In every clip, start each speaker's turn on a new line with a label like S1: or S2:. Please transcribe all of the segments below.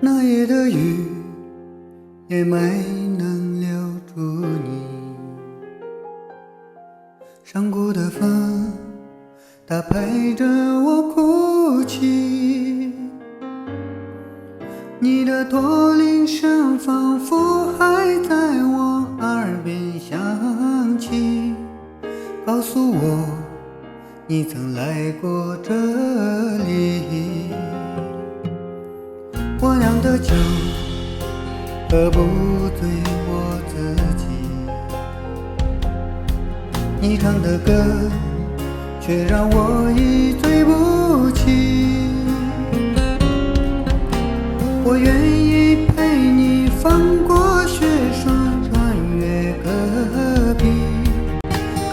S1: 那夜的雨也没能留住你，山谷的风它陪着我哭泣，你的驼铃声仿佛还在我耳边响起，告诉我你曾来过这里。我酿的酒喝不醉我自己，你唱的歌却让我一醉不起。我愿意陪你翻过雪山，穿越戈壁，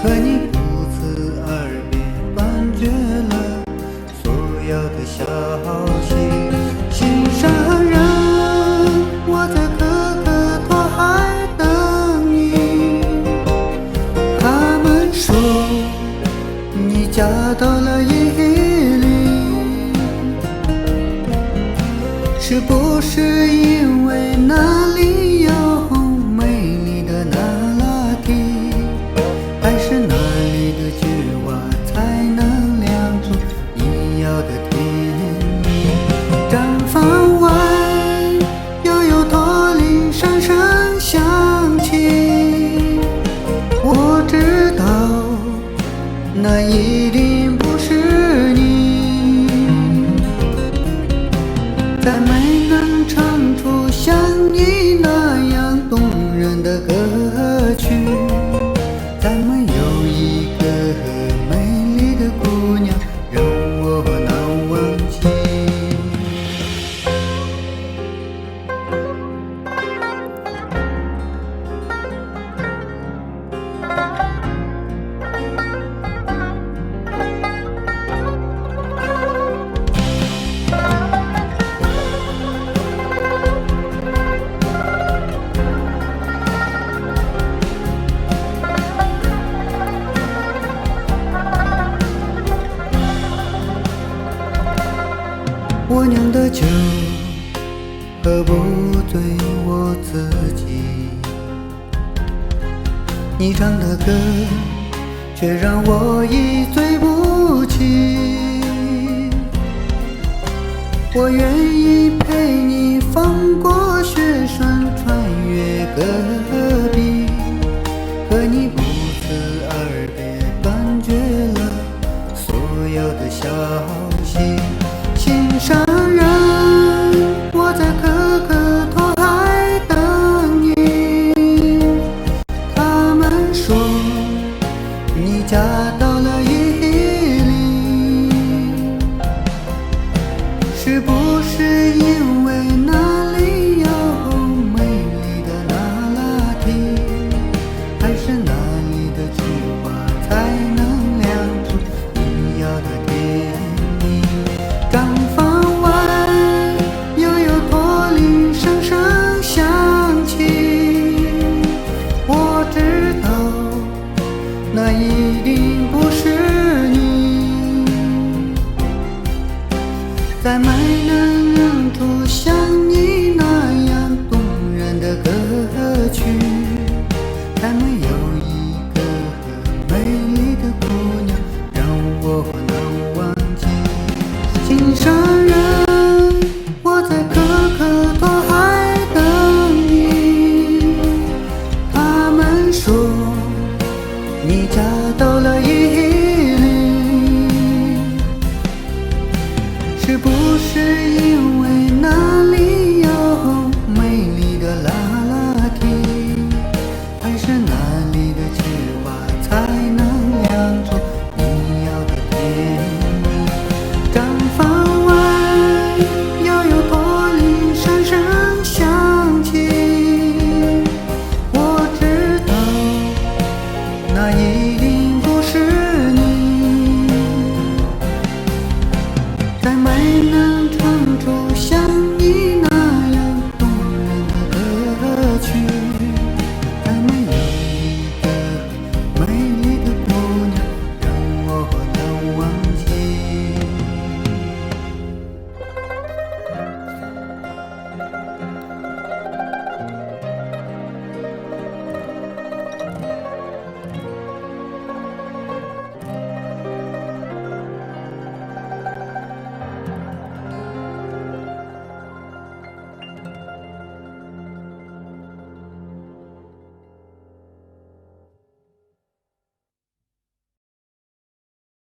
S1: 可你不辞而别，断绝了所有的消息。心上人，我在可可托海等你。他们说你嫁到了伊犁，是不是因为那里有美丽的那拉提，还是那里的菊花才能酿出你要的甜蜜？毡房外又有驼铃声声响起，我知道那一定不是你，再没能唱出像你那样动人的歌曲，再没有一个美丽的姑娘让我难忘记。我酿的酒喝不醉我自己，你唱的歌却让我一醉不起。我愿意陪你翻过雪山，穿越戈壁，可你不辞而别，断绝了所有的消息。心上人，我在可可托海等你。他们说你嫁到了伊犁，是不是因为那里有美丽的那拉提，还是那里的菊花才能酿出你要的甜蜜？毡房外又有驼铃声声响起，我知道那一定不是你，再没能唱出像你那样动人的歌曲，再没有一个美丽的姑娘让我难忘记。心上人，我在可可托海等你。他们说你嫁到了伊犁，是不是因为那里有美丽的拉拉提，